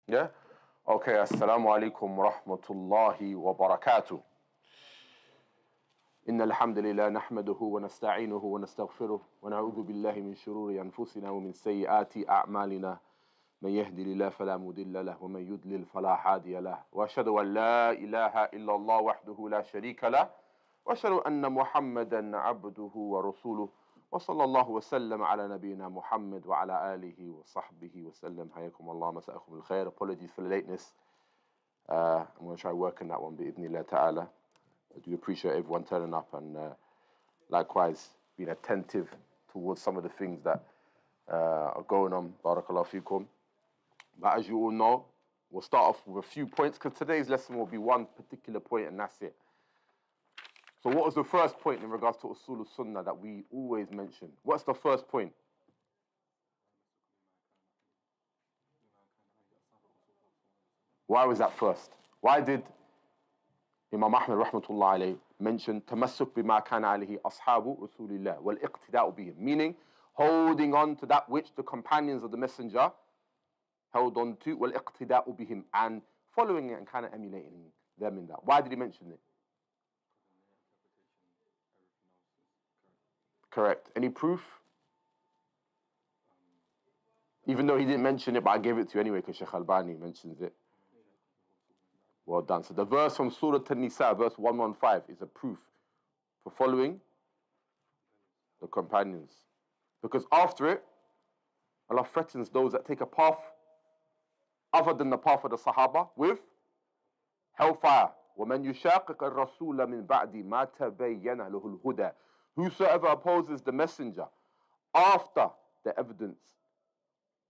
Yeah? Okay, assalamu alaikum wa rahmatullahi wa barakatuh. إن الحمد لله نحمده ونستعينه ونستغفره ونعوذ بالله من شرور أنفسنا ومن سيئات أعمالنا من يهدي الله فلا مضل له ومن يضلل فلا هادي له وأشهد أن لا إله إلا الله وحده لا شريك له وأشهد أن محمدا عبده ورسوله وصلى الله وسلم على نبينا محمد وعلى آله وصحبه وسلم. حياكم الله مساءكم الخير. Apologies for the lateness. I'm going to try working that one بإذن الله تعالى. I do appreciate everyone turning up and likewise being attentive towards some of the things that are going on. Barakallahu fikum. But as you all know, we'll start off with a few points because today's lesson will be one particular point and that's it. So what was the first point in regards to Usul Sunnah that we always mention? What's the first point? Why was that first? Why did Imam Ahmed rahmatullah alayhi mention tamassuk bima kana alayhi ashabu rasulillah wal iqtida'u bihim, meaning holding on to that which the companions of the messenger held on to, wal iqtida'u bihim, and following it and kind of emulating them in that. Why did he mention it? Correct. Any proof? Even though he didn't mention it, but I gave it to you anyway because Shaykh Albani mentions it. Well done. So the verse from Surah An-Nisa, verse 115, is a proof for following the companions. Because after it, Allah threatens those that take a path other than the path of the Sahaba with hellfire. وَمَنْ يُشَاقِقَ الرَّسُولَ مِنْ بَعْدِ مَا تَبَيَّنَ لَهُ الْهُدَى. Whosoever opposes the messenger after the evidence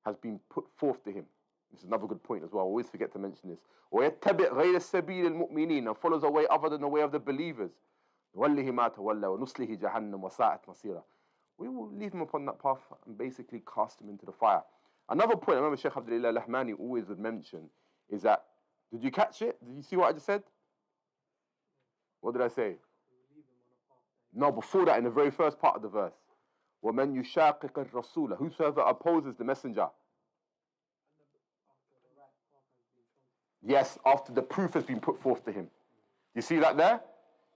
has been put forth to him. This is another good point as well. I always forget to mention this. وَيَتَّبِعْ غَيْرَ السَّبِيلِ الْمُؤْمِنِينَ, and follows a way other than the way of the believers. نُوَلِّهِ مَا تَوَلَّى وَنُصْلِهِ جَهَنَّمَ وَسَاءَتْ مَصِيرًا. We will leave him upon that path and basically cast him into the fire. Another point I remember Shaykh Abdullah al-Lahmani always would mention is that, did you catch it? Did you see what I just said? What did I say? No, before that, in the very first part of the verse. وَمَنْ يُشَاقِقَ الرَّسُولَ, whosoever opposes the messenger. Yes, after the proof has been put forth to him. You see that there?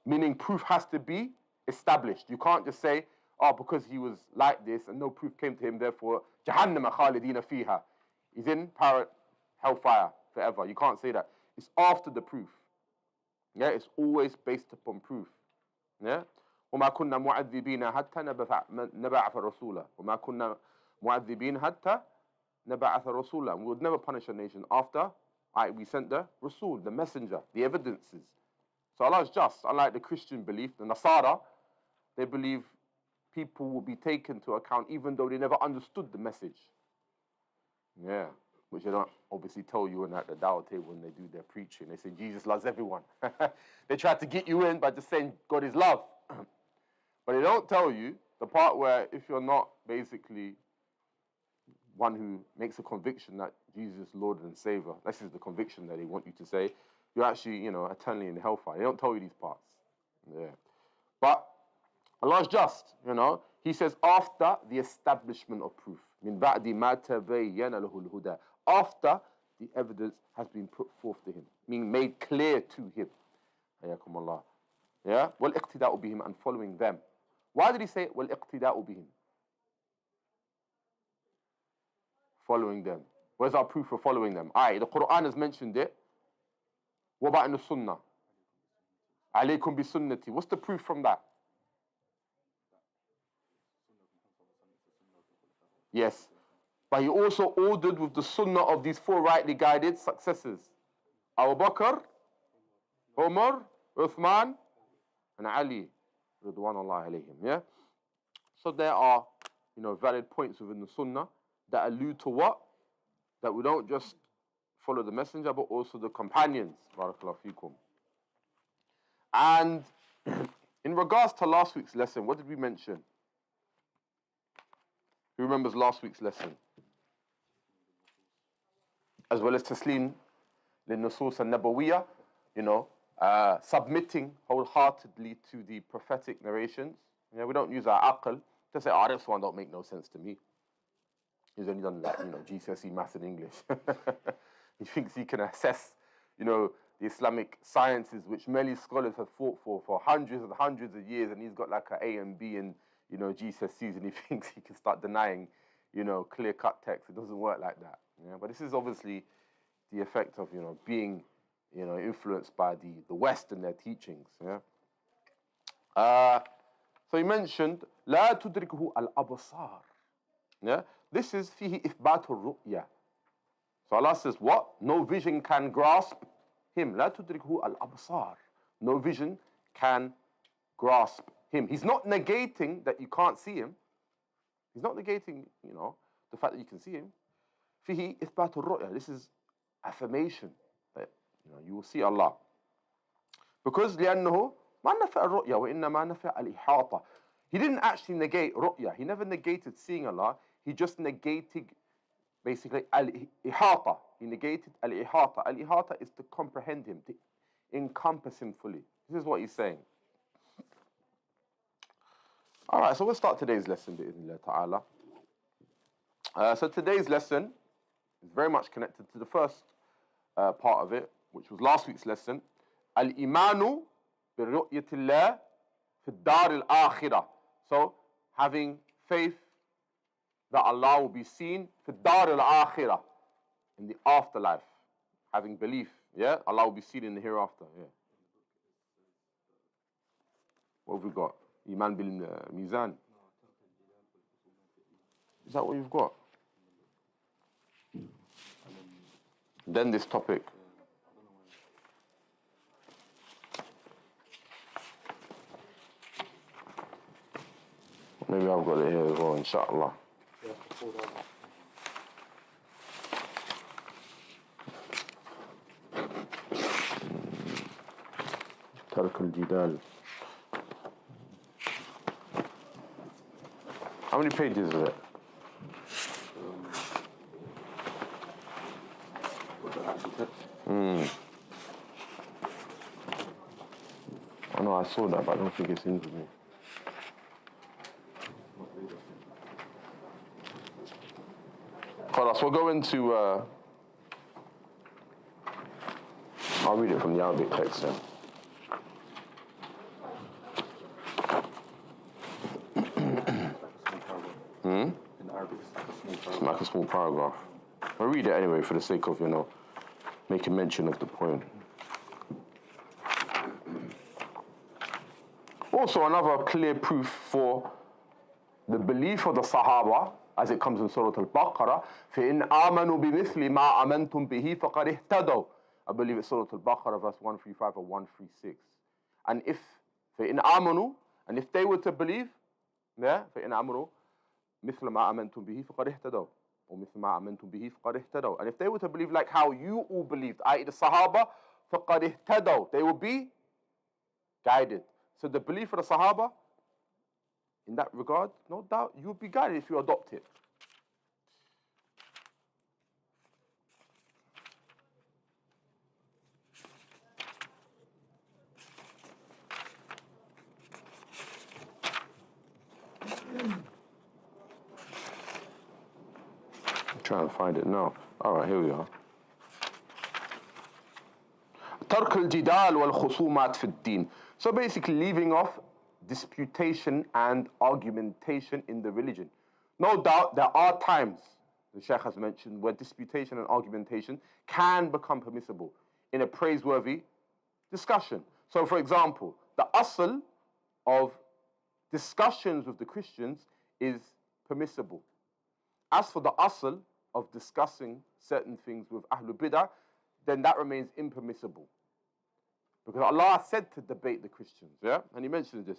Meaning proof has to be established. You can't just say, oh, because he was like this and no proof came to him, therefore, Jahannama khalidina fiha. He's in hellfire forever. You can't say that. It's after the proof. Yeah, it's always based upon proof. Yeah? وَمَا كُنَّا مُعَذِّبِينَ حَتَّى نَبَعَثَ رَسُولًا وَمَا كُنَّا مُعَذِّبِينَ حَتَّى نَبَعَثَ رَسُولًا. We would never punish a nation after we sent the Rasul, the messenger, the evidences. So Allah is just. Unlike the Christian belief, the Nasara, they believe people will be taken to account even though they never understood the message. Yeah, which they don't obviously tell you at the dawah table when they do their preaching. They say Jesus loves everyone. They try to get you in by just saying God is love. But they don't tell you the part where if you're not basically one who makes a conviction that Jesus is Lord and Savior, this is the conviction that they want you to say, you're actually, eternally in hellfire. They don't tell you these parts. Yeah. But Allah is just, He says after the establishment of proof. مِن بَعْدِ مَا تَبَيَّنَ لَهُ الْهُدَى. After the evidence has been put forth to him, meaning made clear to him. حَيَاكُمْ اللَّهِ. Yeah? وَالْإِقْتِدَاءُ بِهِمْ, and following them. Why did he say وَالْإِقْتِدَاءُ بِهِمْ? Following them. Where's our proof for following them? Alright, the Quran has mentioned it. What about in the Sunnah? Alaykum bi sunnati. What's the proof from that? Yes. But he also ordered with the Sunnah of these four rightly guided successors. Abu Bakr, Umar, Uthman, and Ali. Ridwanullah alayhim. Yeah? So there are, valid points within the Sunnah that allude to what? That we don't just follow the messenger, but also the companions. Barakallahu fikum. And in regards to last week's lesson, what did we mention? Who remembers last week's lesson? As well as taslim lin-nusus an-nabawiyya, submitting wholeheartedly to the prophetic narrations. We don't use our aql to say, this one don't make no sense to me. He's only done that, GCSE maths and English. He thinks he can assess, you know, the Islamic sciences, which many scholars have fought for hundreds and hundreds of years, and he's got like an A and B and, you know, GCSEs, and he thinks he can start denying, you know, clear-cut text. It doesn't work like that. Yeah? But this is obviously the effect of, you know, being, you know, influenced by the West and their teachings. Yeah. So he mentioned لا تدركه الأبصار. Yeah. This is فيه إثبات الرؤية. So Allah says what? No vision can grasp him. لا تدركه الأبصار. No vision can grasp him. He's not negating that you can't see him. He's not negating, you know, the fact that you can see him. فيه إثبات الرؤية. This is affirmation that, you know, you will see Allah. Because لأنه ما نفع الرؤية وإنما نفع الإحاطة. He didn't actually negate ru'ya. He never negated seeing Allah. He just negated basically al-ihata. He negated al-ihata. Al-ihata is to comprehend him, to encompass him fully. This is what he's saying. All right, so we'll start today's lesson, bi'idhnillah ta'ala. So today's lesson is very much connected to the first part of it, which was last week's lesson. Al-imanu bi-ru'yatillah fi dar al-akhirah. So, having faith that Allah will be seen fi dar al-akhirah, in the afterlife. Having belief, yeah? Allah will be seen in the hereafter, yeah. What have we got? Iman bil mizan. Is that what you've got? Then this topic. Maybe I've got it here as well, inshallah. ترك الجدال. How many pages is it? I know I saw that, but I don't think it's in with me. So we'll go into, I'll read it from the Arabic text then. In Arabic, it's like a small paragraph. I'll read it anyway for the sake of, you know, making mention of the point. Also, another clear proof for the belief of the Sahaba, as it comes in Surah Al-Baqarah, فَإِنْ آمَنُوا بِمِثْلِ مَا آمَنْتُمْ بِهِ فَقَدْ اهْتَدَوْا. I believe it's Surah Al-Baqarah, verse 135 or 136. And if فَإِنْ آمَنُوا, and if they were to believe, yeah, فَإِنْ آمَنُوا مِثْلَ مَا آمَنْتُمْ بِهِ فَقَدْ اهْتَدَوْا, or مِثْلَ مَا آمَنْتُمْ بِهِ فَقَدْ اهْتَدَوْا. And if they were to believe like how you all believed, i.e. the Sahaba, فَقَدْ اهْتَدَوْا, they will be guided. So the belief of the Sahaba, in that regard, no doubt, you will be guided if you adopt it. I'm trying to find it now. All right, here we are. ترك الجدال والخصومات في الدين. So basically leaving off disputation and argumentation in the religion. No doubt there are times, the Shaykh has mentioned, where disputation and argumentation can become permissible in a praiseworthy discussion. So for example, the asl of discussions with the Christians is permissible. As for the asl of discussing certain things with Ahlul Bidah, then that remains impermissible. Because Allah said to debate the Christians, yeah? And he mentions this.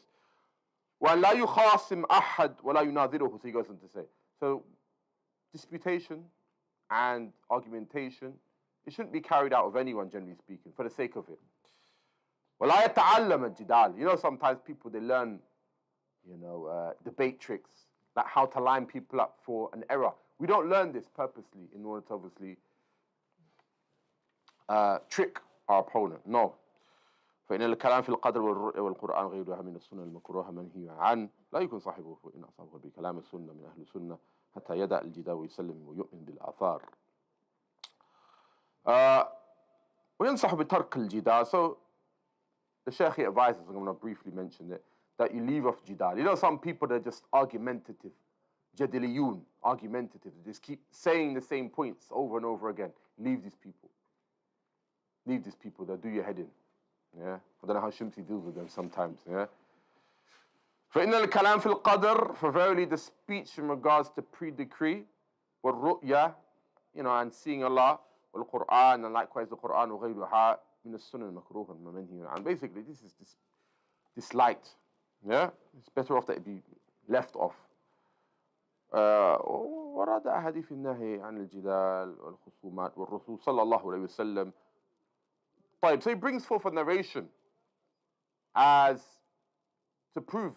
وَلَا يُخَاصِمْ أَحَدْ وَلَا يُنَاظِرُهُ. So he goes on to say. So, disputation and argumentation, it shouldn't be carried out of anyone, generally speaking, for the sake of it. وَلَا يَتَعَلَّمَ الْجِدَالِ. You know, sometimes people, they learn, you know, debate tricks, like how to line people up for an error. We don't learn this purposely in order to obviously trick our opponent. No. فإن الكلام في القدر والرؤيا والقرآن غيرها من السنة المكروهة منهي عن لا يكون صاحبه وإن أصابه بكلام السنة من أهل السنة حتى يدع الجدال ويسلم ويؤمن بالآثار. وينصح بترك الجدال. So the Shaykh advises, I'm going to briefly mention it, that you leave off jidal. You know, some people that are just argumentative, jadiliyun, argumentative, they just keep saying the same points over and over again. Leave these people. Leave these people, they'll do your head in. Yeah? I don't know how Shimsi deals with them sometimes. Yeah? فَإِنَّ الْكَلَامِ فِي الْقَدْرِ, for verily the speech in regards to pre-decree, وَالرُّؤْيَا, you know, and seeing Allah, وَالْقُرْآنِ, and likewise the Qur'an, وَغَيْرُهَا مِنَ السُّنَّةِ الْمَكْرُوهَةِ وَمَنْهِيٌ عَنْهُ. Basically, this is disliked. Yeah? It's better off that it be left off. ورد أحاديث النهي عن الجدال والخصومات والرسول صلى الله عليه وسلم. So he brings forth a narration as to prove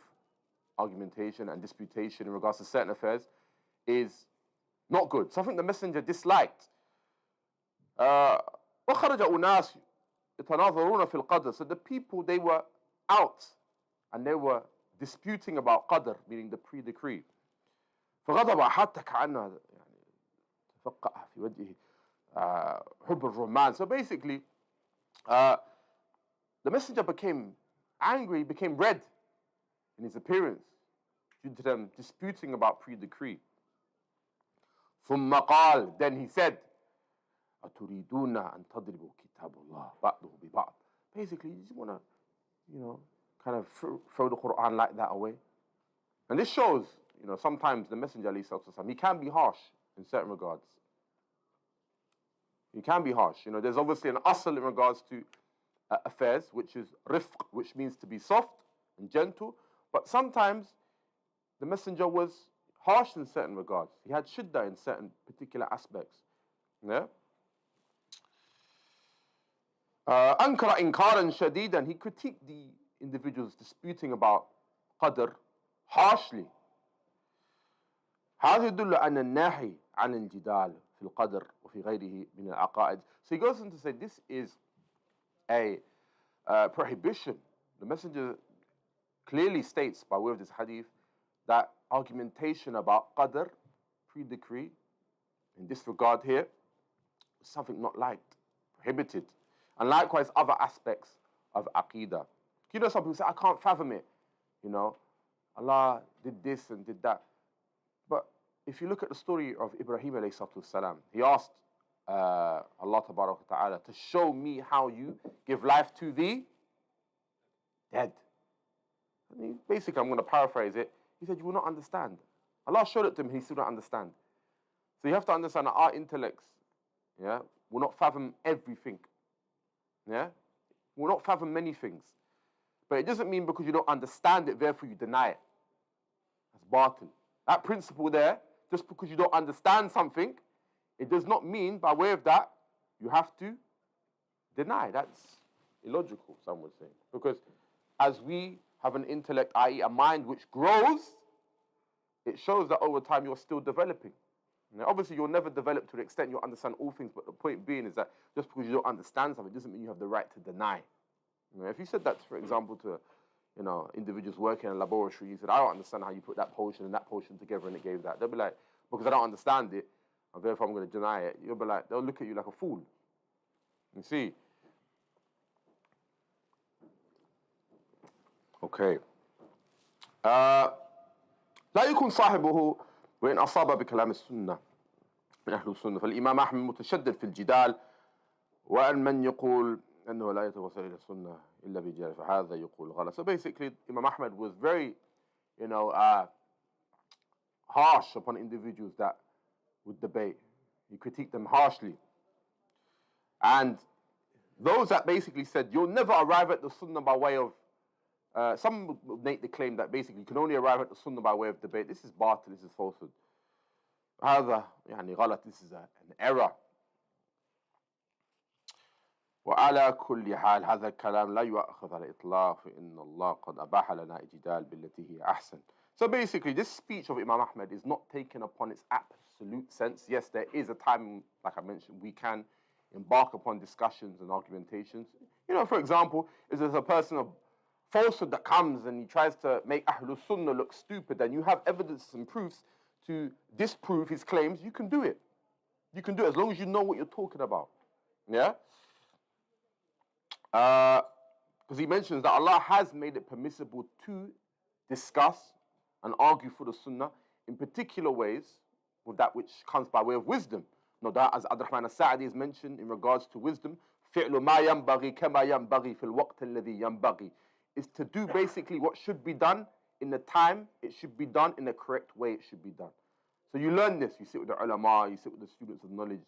argumentation and disputation in regards to certain affairs is not good. Something the Messenger disliked. وخرج أناس يتناظرون في القدر. So the people, they were out and they were disputing about qadr, meaning the pre-decree. فغضب حتى كأنه تفقع في وجهه حب الرمان. So basically, the Messenger became angry, became red in his appearance due to them disputing about pre-decree. ثم قال, then he said, أتريدون أن تضربوا كتاب الله بعضه ببعض. Basically, you just want to, you know, kind of throw the Quran like that away. And this shows, you know, sometimes the Messenger, he can be harsh in certain regards. He can be harsh. You know, there's obviously an asl in regards to affairs, which is rifq, which means to be soft and gentle. But sometimes the Messenger was harsh in certain regards. He had shiddah in certain particular aspects. Yeah? أنكر إنكارا شديدا. He critiqued the individuals disputing about qadr harshly. هذا يدل أن الناهي عن الجدال في القدر وفي غيره من العقائد. So he goes on to say this is a prohibition. The Messenger clearly states by way of this hadith that argumentation about qadr, pre-decree, in this regard here, is something not liked, prohibited. And likewise other aspects of aqidah. You know, some people say, I can't fathom it. You know, Allah did this and did that. But if you look at the story of Ibrahim alayhi salatu salam, he asked Allah tabarak wa ta'ala to show me how you give life to the dead. And basically, I'm going to paraphrase it. He said, you will not understand. Allah showed it to him, he still don't understand. So you have to understand that our intellects, yeah, will not fathom everything. Yeah? Will not fathom many things. But it doesn't mean because you don't understand it, therefore you deny it. That's batil. That principle there, just because you don't understand something, it does not mean by way of that you have to deny. That's illogical, some would say. Because as we have an intellect, i.e. a mind which grows, it shows that over time you're still developing. Now, obviously, you'll never develop to the extent you'll understand all things, but the point being is that just because you don't understand something doesn't mean you have the right to deny. You know, if you said that, for example, to individuals working in a laboratory, you said, I don't understand how you put that potion and that potion together and it gave that. They'll be like, because I don't understand it, and therefore I'm going to deny it. You'll be like, they'll look at you like a fool. You see? Okay. لا يكون صاحبه وإن أصاب بكلام السنة من أهل السنة. فالإمام أحمد متشدد في الجدال وأن من يقول أنه لا يتوصل إلى السنة إلا بجدال فهذا يقول غلط. So basically, Imam Ahmed was very, harsh upon individuals that would debate. He critiqued them harshly. And those that basically said, you'll never arrive at the Sunnah by way of some would make the claim that basically you can only arrive at the Sunnah by way of debate. This is batil, this is falsehood. هذا يعني غلط, this is an error. وعلى كل حال هذا الكلام لا يؤخذ على الإطلاق فإن الله قد أباح لنا الجدال بالتي هي أحسن. So basically, this speech of Imam Ahmed is not taken upon its absolute sense. Yes, there is a time, like I mentioned, we can embark upon discussions and argumentations. You know, for example, if there's a person of falsehood that comes and he tries to make Ahlul Sunnah look stupid, and you have evidence and proofs to disprove his claims, you can do it. You can do it as long as you know what you're talking about. Yeah? Because he mentions that Allah has made it permissible to discuss and argue for the Sunnah in particular ways with that which comes by way of wisdom. No doubt, as Abdurrahman as-Sa'di has mentioned in regards to wisdom, فِعْلُ مَا يَنْبَغِي كَمَا يَنْبَغِي فِي الْوَقْتِ الَّذِي يَنْبَغِي, is to do basically what should be done in the time it should be done, in the correct way it should be done. So you learn this, you sit with the ulama, you sit with the students of knowledge,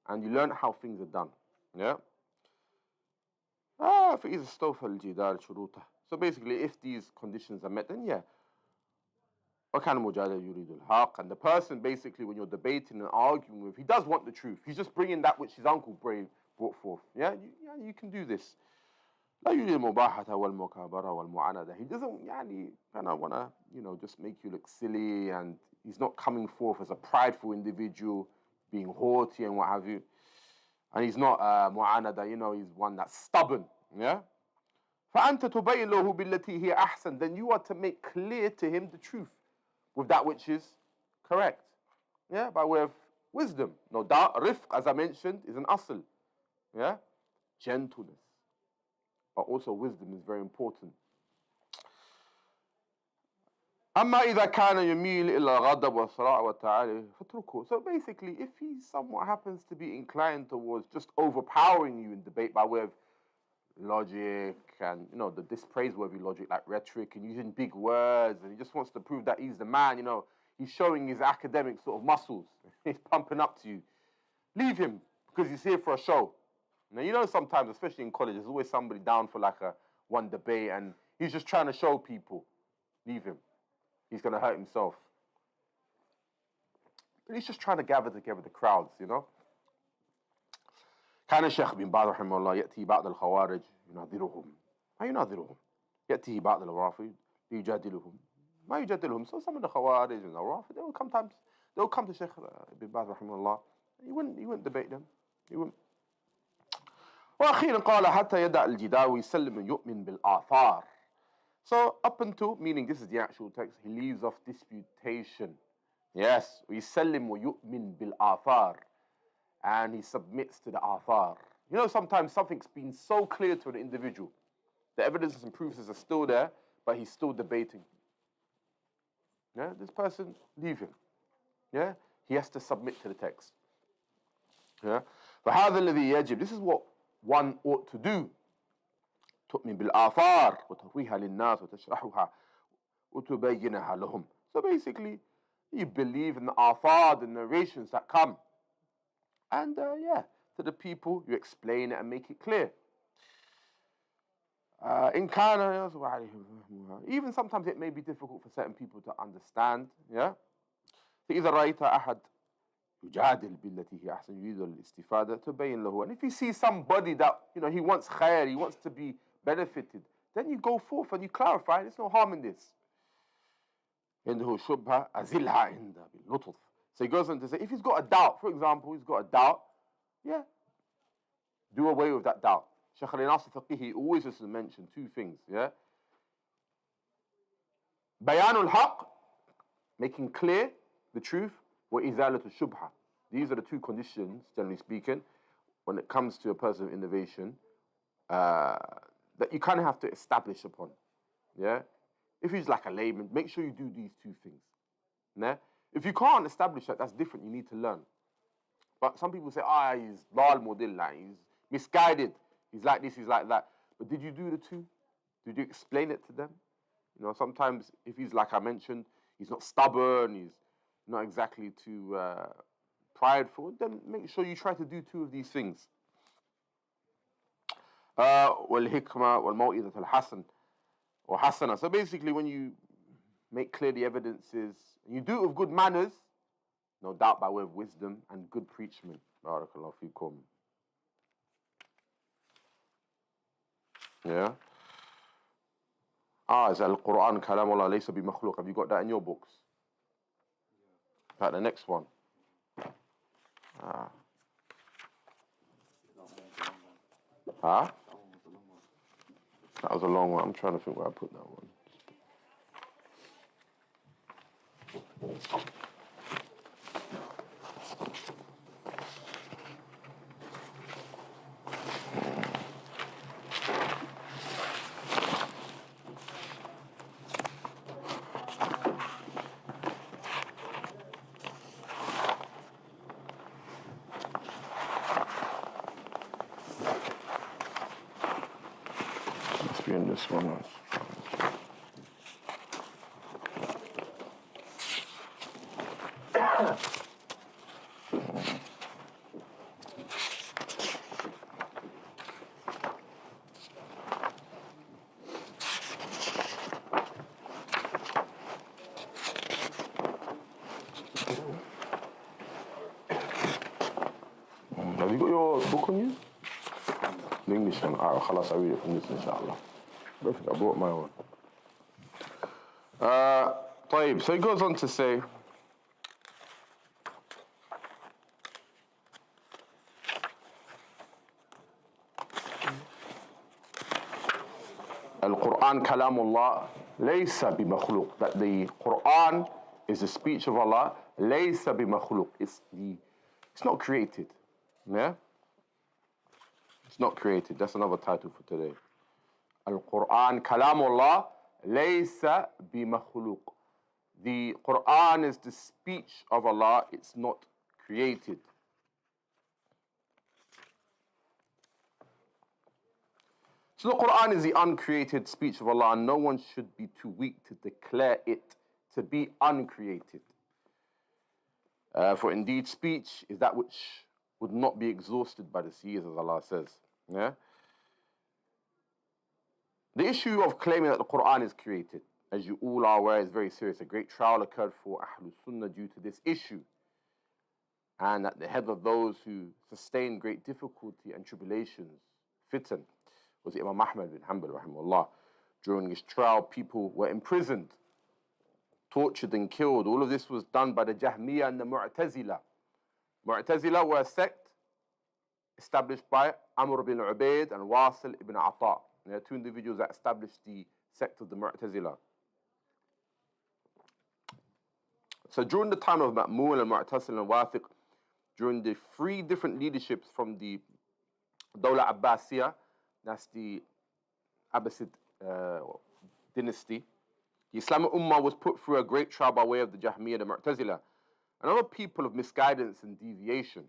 and you learn how things are done. Yeah? فإذا استوفى الجدال شروطه. So basically, if these conditions are met, then yeah. وكان مجادل يريد الحق, and the person basically, when you're debating and arguing with, he does want the truth. He's just bringing that which his uncle brought forth. Yeah, you can do this. لا يريد المباحة والمكابرة والمعاندة. He doesn't kind of want to, just make you look silly, and he's not coming forth as a prideful individual, being haughty and what have you. And he's not mu'anada, he's one that's stubborn. Yeah? فَأَنْتَ تُبَيِّنْ لَهُ بِالَّتِي هِيَ أَحْسَنُ. Then you are to make clear to him the truth with that which is correct. Yeah? By way of wisdom. No doubt, rifq, as I mentioned, is an asl. Yeah? Gentleness. But also wisdom is very important. أما إذا كان يميل إلى الغضب والصراع والتعالي فاتركه. So basically, if he somewhat happens to be inclined towards just overpowering you in debate by way of logic and the dispraiseworthy logic like rhetoric and using big words, and he just wants to prove that he's the man, he's showing his academic sort of muscles, he's pumping up to you, leave him, because he's here for a show. Now sometimes, especially in college, there's always somebody down for like one debate and he's just trying to show people. Leave him. He's going to hurt himself. But he's just trying to gather together the crowds, كان الشيخ بن باز رحمه الله يأتي بعض الخوارج يناظرهم ما يناظرهم يأتي بعض الرافض يجادلهم ما يجادلهم. So some of the Khawarij and the Rafid, they will come to Shaykh bin Baz rahimahullah. He wouldn't debate them. He wouldn't. وأخيرا قال حتى يدع الجدال ويسلم يؤمن بالآثار. So up until, meaning this is the actual text, he leaves off disputation. Yes, ويسلم ويؤمن بالآثار. And he submits to the athar. Sometimes something's been so clear to an individual. The evidences and proofs are still there, but he's still debating. Yeah, this person, leave him. Yeah, he has to submit to the text. Yeah, فهذا الذي يجب. This is what one ought to do. تؤمن بالآثار وترويها للناس وتشرحها وتبينها لهم. So basically, you believe in the athar, the narrations that come. And to the people, you explain it and make it clear. Even sometimes it may be difficult for certain people to understand. Yeah. فإذا رأيت أحد يجادل بالتي هي أحسن يريد الاستفادة تبين له. And if you see somebody that he wants khair, he wants to be benefited, then you go forth and you clarify. There's no harm in this. عنده شبهة أزلها عنده باللطف. So he goes on to say, if he's got a doubt, for example, he's got a doubt, do away with that doubt. Shaykh al-Nasr Faqihi always used to mention two things, Bayanul haq, making clear the truth, wa izalatu shubha. These are the two conditions, generally speaking, when it comes to a person of innovation, that you kind of have to establish upon. Yeah? If he's like a layman, make sure you do these two things. Yeah? If you can't establish that, that's different. You need to learn. But some people say, he's dal mudilla, he's misguided, he's like this, he's like that. But did you do the two? Did you explain it to them? Sometimes if he's like I mentioned, he's not stubborn, he's not exactly too prideful, then make sure you try to do two of these things. والحكمة والموعظة الحسن or hasana. So basically, when you make clear the evidences, you do it with good manners, no doubt by way of wisdom and good preachment. Barakallahu fikum. Yeah. Is Al-Quran kalamullah laysa bi makhluq. Have you got that in your books? Right, the next one. Huh? That was a long one. I'm trying to think where I put that one. Must be in this one. Have you got your book on you? The English one. Alright, khalas, I read it from this, inshallah. Perfect, I brought my own. طيب, so he goes on to say, Al-Quran kalamullah laysa bimakhluq, that the Quran is the speech of Allah, laysa bimakhluq, it's not created. Yeah? It's not created. That's another title for today. Al-Quran kalamullah laysa bimakhluq. The Quran is the speech of Allah, it's not created. So the Quran is the uncreated speech of Allah, and no one should be too weak to declare it to be uncreated. For indeed, speech is that which would not be exhausted by the seers, as Allah says. Yeah? The issue of claiming that the Quran is created, as you all are aware, is very serious. A great trial occurred for DaaruSsunnah due to this issue. And at the head of those who sustained great difficulty and tribulations, fitan, was Imam Ahmed bin Hanbal, rahimahullah. During his trial, people were imprisoned, tortured and killed. All of this was done by the Jahmiyyah and the Mu'tazila. Mu'tazila were a sect established by Amr bin Ubaid and Wasil ibn Ata. There are two individuals that established the sect of the Mu'tazila. So during the time of Ma'mun and Mu'tasil and Wathiq, during the three different leaderships from the Dawla Abbasiyah, that's the Abbasid dynasty, the Islamic Ummah was put through a great trial by way of the Jahmiyyah and the Mu'tazila, and other people of misguidance and deviation,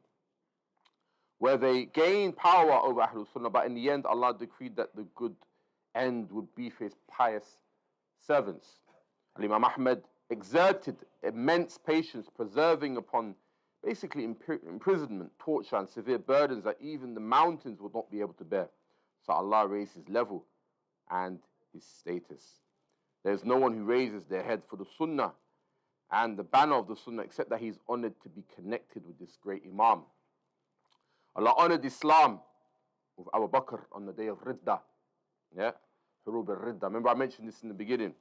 where they gained power over Ahlul Sunnah, but in the end Allah decreed that the good end would be for his pious servants. Imam Ahmed exerted immense patience, preserving upon basically imprisonment, torture and severe burdens that even the mountains would not be able to bear. So Allah raised his level and his status. There is no one who raises their head for the Sunnah and the banner of the Sunnah except that he is honored to be connected with this great Imam. Allah honored Islam with Abu Bakr on the day of Ridda. Yeah? Hurub al-Ridda. Remember I mentioned this in the beginning.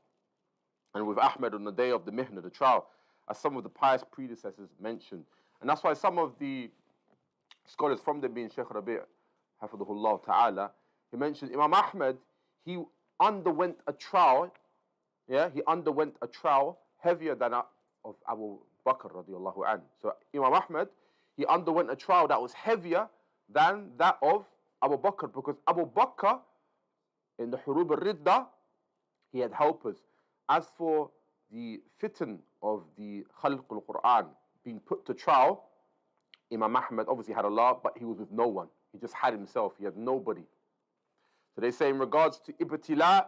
And with Ahmed on the day of the Mihna, the trial, as some of the pious predecessors mentioned. And that's why some of the scholars, from them being Shaykh Rabi' Hafidhullah Ta'ala, he mentioned Imam Ahmed, he underwent a trial, he underwent a trial heavier than that of Abu Bakr radiallahu anhu. So Imam Ahmed, he underwent a trial that was heavier than that of Abu Bakr, because Abu Bakr, in the Hurub al-Ridda, he had helpers. As for the fitan of the Khalq al-Quran being put to trial, Imam Ahmed obviously had Allah, but he was with no one. He just had himself. He had nobody. So they say in regards to ibtila,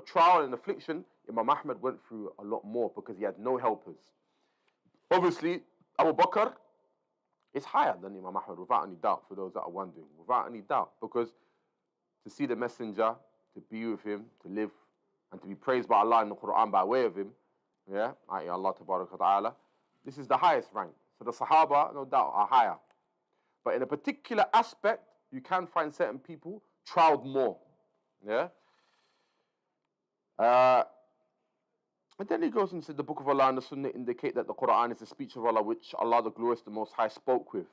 trial and affliction, Imam Ahmed went through a lot more because he had no helpers. Obviously, Abu Bakr is higher than Imam Ahmed, without any doubt, for those that are wondering. Without any doubt. Because to see the messenger, to be with him, to live, and to be praised by Allah in the Quran by way of him, i.e. Allah Tabaraka Ta'ala, this is the highest rank. So the Sahaba, no doubt, are higher. But in a particular aspect, you can find certain people trialed more. And then he goes and said the Book of Allah and the Sunnah indicate that the Quran is the speech of Allah, which Allah the Glorious, the Most High, spoke with.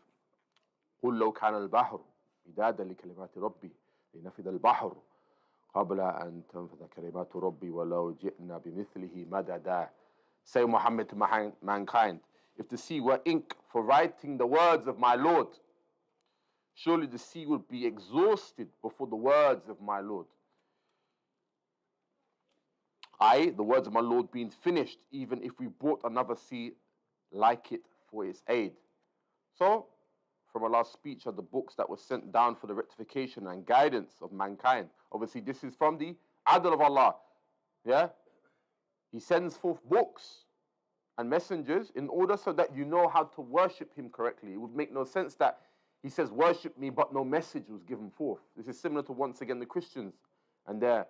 قُلْ لَوْ كَانَ الْبَحْرُ مِدَادًا لِكَلِمَاتِ رَبِّي لِنَفِدَ الْبَحْرُ قَبْلَ أَن تَنْفَذَ كَلِمَاتُ رَبِّي وَلَوْ جِئْنَا بِمِثْلِهِ مَدَدًا. Say, Muhammad, to mankind, if the sea were ink for writing the words of my Lord, surely the sea would be exhausted before the words of my Lord. The words of my Lord being finished, even if we brought another sea like it for its aid. So, from Allah's speech are the books that were sent down for the rectification and guidance of mankind. Obviously, this is from the adl of Allah. Yeah? He sends forth books and messengers in order so that you know how to worship him correctly. It would make no sense that he says, worship me, but no message was given forth. This is similar to, once again, the Christians and their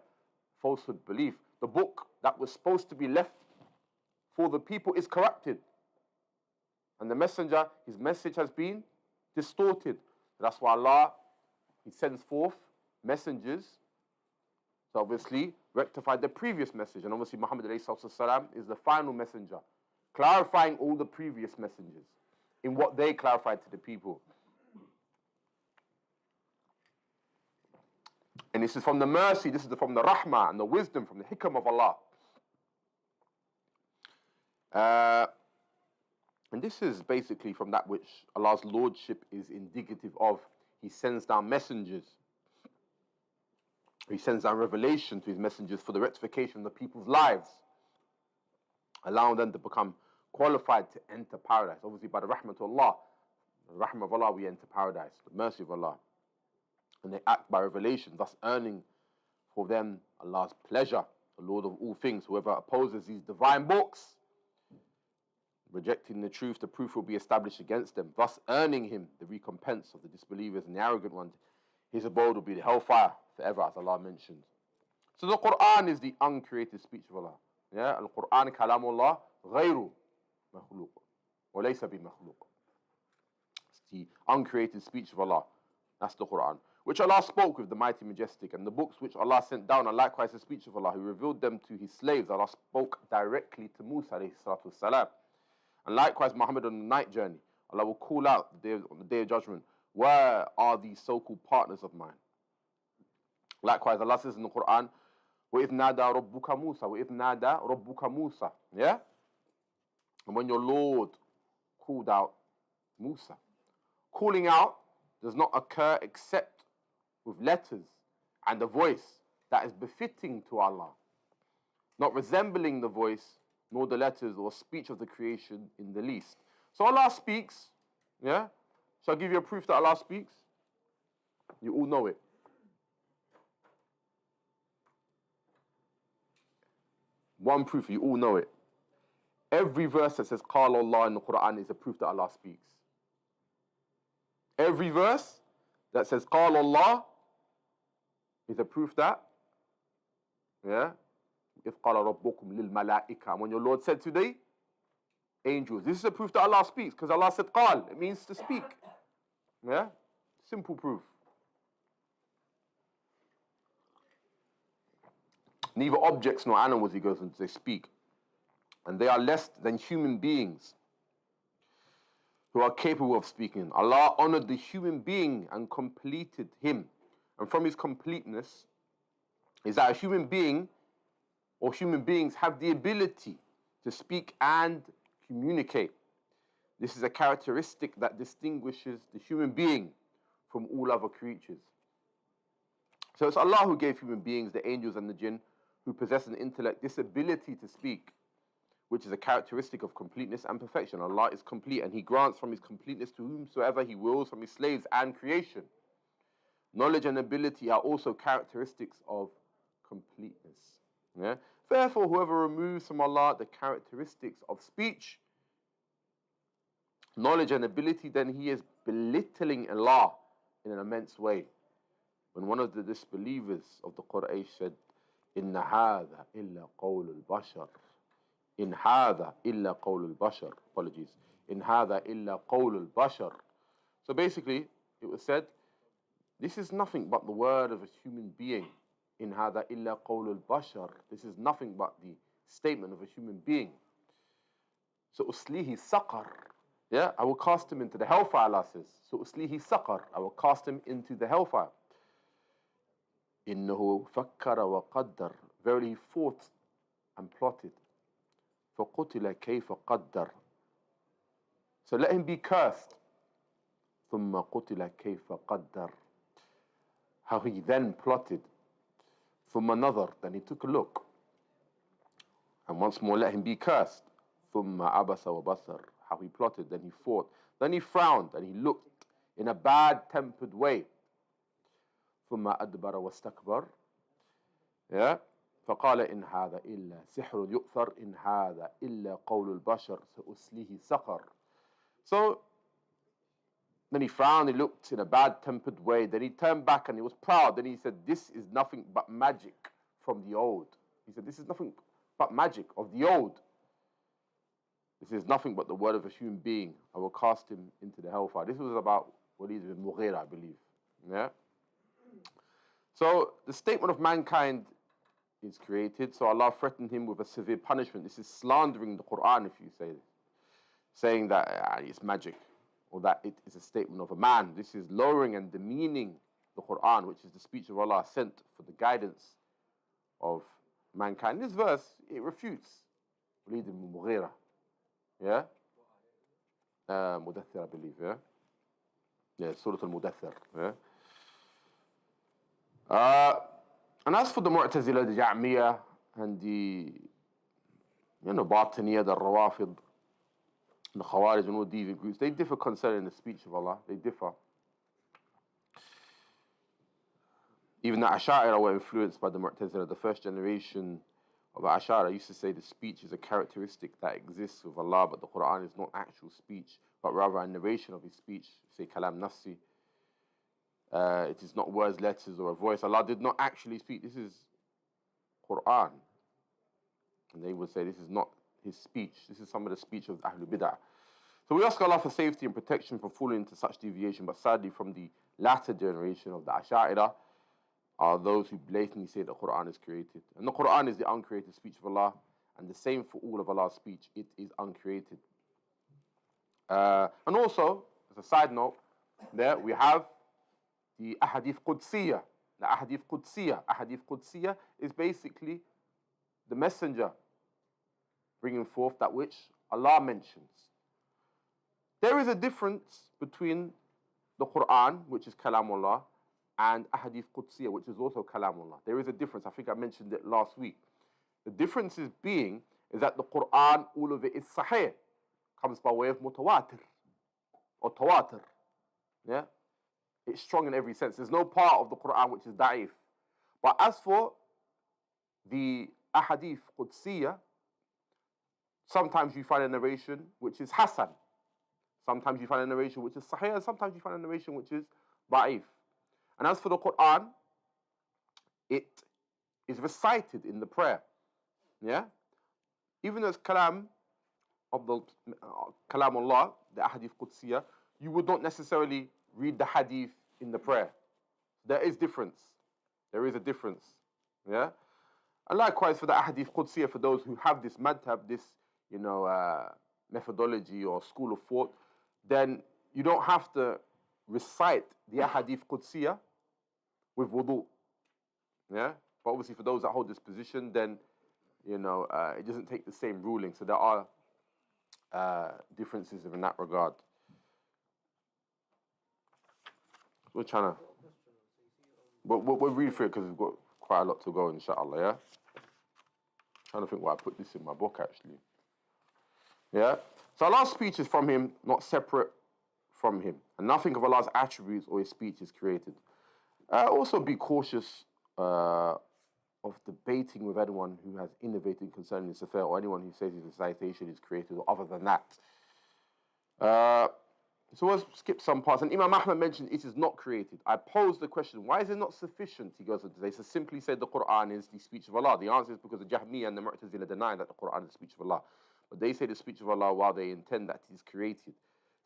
falsehood belief. The book that was supposed to be left for the people is corrupted. And the messenger, his message has been distorted. That's why Allah, he sends forth messengers to obviously rectify the previous message. And obviously Muhammad ﷺ is the final messenger, clarifying all the previous messengers in what they clarified to the people. And this is from the mercy, this is from the rahmah and the wisdom, from the hikam of Allah. And this is basically from that which Allah's lordship is indicative of. He sends down messengers. He sends down revelation to his messengers for the rectification of the people's lives, allowing them to become qualified to enter paradise. Obviously by the rahmah of Allah, the rahmah of Allah, we enter paradise, the mercy of Allah. And they act by revelation, thus earning for them Allah's pleasure, the Lord of all things. Whoever opposes these divine books, rejecting the truth, the proof will be established against them, thus earning him the recompense of the disbelievers and the arrogant ones. His abode will be the hellfire forever, as Allah mentioned. So the Quran is the uncreated speech of Allah. Yeah, Al-Quran kalamullah ghayru makhluq wa laysa bi makhluq. It's the uncreated speech of Allah. That's the Quran, which Allah spoke with the mighty majestic, and the books which Allah sent down are likewise the speech of Allah, who revealed them to his slaves. Allah spoke directly to Musa alayhi salatu wassalam. And likewise Muhammad on the night journey, Allah will call out on the day of judgment, where are these so-called partners of mine? Likewise Allah says in the Quran, وَإِذْ نَادَى رَبُّكَ مُوسَى وَإِذْ نَادَى رَبُّكَ مُوسَى. Yeah? And when your Lord called out Musa. Calling out does not occur except with letters and a voice that is befitting to Allah, not resembling the voice nor the letters or speech of the creation in the least. So Allah speaks, yeah? Shall I give you a proof that Allah speaks? You all know it. One proof, you all know it. Every verse that says Qala Allah in the Quran is a proof that Allah speaks. Every verse that says Qala Allah is a proof that, yeah, إِذْ قَالَ رَبُّكُمْ لِلْمَلَائِكَةِ. When your Lord said to the angels, this is a proof that Allah speaks, because Allah said Qal, it means to speak. Yeah? Simple proof. Neither objects nor animals, he goes on to say, speak. And they are less than human beings who are capable of speaking. Allah honored the human being and completed him. And from his completeness is that a human being or human beings have the ability to speak and communicate. This is a characteristic that distinguishes the human being from all other creatures. So it's Allah who gave human beings, the angels and the jinn, who possess an intellect, this ability to speak, which is a characteristic of completeness and perfection. Allah is complete, and he grants from his completeness to whomsoever he wills from his slaves and creation. Knowledge and ability are also characteristics of completeness. Yeah? Therefore, whoever removes from Allah the characteristics of speech, knowledge and ability, then he is belittling Allah in an immense way. When one of the disbelievers of the Qur'an said, إِنَّ هَذَا إِلَّا قَوْلُ الْبَشَرِ إِنْ هَذَا إِلَّا قَوْلُ الْبَشَرِ. Apologies. إِنْ هَذَا إِلَّا قَوْلُ الْبَشَرِ. So basically, it was said, this is nothing but the word of a human being. إِنْ هَذَا إِلَّا قَوْلُ الْبَشَرِ. This is nothing but the statement of a human being. So أُسْلِيهِ سَقَرْ. Yeah, I will cast him into the hellfire, Allah says. So أُسْلِيهِ سَقَرْ. I will cast him into the hellfire. إِنَّهُ فَكَّرَ وَقَدَّرَ. Verily he thought and plotted. فَقُتِلَ كَيْفَ قَدَّرَ. So let him be cursed. ثُمَّ قُتِلَ كَيْفَ قَدَّرَ. How he then plotted. ثُمَّ نَظَرَ. Then he took a look. And once more let him be cursed. ثُمَّ عَبَسَ وَبَصَرَ. How he plotted, then he fought. Then he frowned and he looked in a bad-tempered way. ثم أدبر واستكبر. Yeah. فقال إن هذا إلا سحر يؤثر إن هذا إلا قول البشر سأسليه سقر. So then he frowned, he looked in a bad-tempered way, then he turned back and he was proud, then he said, this is nothing but magic from the old. He said, this is nothing but magic of the old. This is nothing but the word of a human being. I will cast him into the hellfire. This was about Walid ibn Hurraira, I believe. Yeah. So the statement of mankind is created. So Allah threatened him with a severe punishment. This is slandering the Quran if you say this, saying that it's magic or that it is a statement of a man. This is lowering and demeaning the Quran, which is the speech of Allah sent for the guidance of mankind. This verse, it refutes Walid ibn Mughira. Yeah? Mudaththir, I believe, yeah? Yeah, Surah Al-Mudaththir, yeah? And as for the Mu'tazila, the Ja'miyah, and the, Batiniyah, the Rawafid, the Khawarij, and all deviant groups, they differ concerning the speech of Allah. They differ. Even the Ash'ari were influenced by the Mu'tazila. The first generation of Ash'ari used to say the speech is a characteristic that exists with Allah, but the Quran is not actual speech, but rather a narration of His speech. Say kalam nafsi. It is not words, letters, or a voice. Allah did not actually speak. This is Quran. And they would say this is not His speech. This is some of the speech of Ahlul Bid'ah. So we ask Allah for safety and protection from falling into such deviation. But sadly, from the latter generation of the Ash'ari are those who blatantly say that Quran is created. And the Quran is the uncreated speech of Allah. And the same for all of Allah's speech. It is uncreated. And also, as a side note, there we have the Ahadith Qudsiyah. The Ahadith Qudsiyah. Ahadith Qudsiyah is basically the messenger bringing forth that which Allah mentions. There is a difference between the Quran, which is Kalamullah, and Ahadith Qudsiyah, which is also Kalamullah. There is a difference. I think I mentioned it last week. The difference is that the Quran, all of it is Sahih, comes by way of Mutawatir or Tawatir. Yeah? It's strong in every sense. There's no part of the Quran which is Da'if. But as for the Ahadith Qudsiyah, sometimes you find a narration which is Hasan. Sometimes you find a narration which is Sahih, and sometimes you find a narration which is Da'if. And as for the Quran, it is recited in the prayer. Yeah? Even though it's Kalam of the Kalamullah, the Ahadith Qudsiyah, you would not necessarily read the Hadith in the prayer. There is difference. There is a difference. Yeah? And likewise for the Ahadith Qudsiyah, for those who have this madhab, this, methodology or school of thought, then you don't have to recite the Ahadith Qudsiyah with wudu. Yeah? But obviously for those that hold this position, then, it doesn't take the same ruling. So there are differences in that regard. We're trying to... We'll read through it because we've got quite a lot to go, inshallah, yeah? Trying to think why I put this in my book, actually. Yeah? So Allah's speech is from Him, not separate from Him. And nothing of Allah's attributes or His speech is created. Also be cautious of debating with anyone who has innovated concerning this affair, or anyone who says his recitation is created, or other than that. So we'll skip some parts. And Imam Ahmed mentioned it is not created. I posed the question, why is it not sufficient? He goes on to say, so simply said the Quran is the speech of Allah. The answer is because the Jahmiyyah and the Mu'tazila deny that the Quran is the speech of Allah. But they say the speech of Allah while they intend that it is created.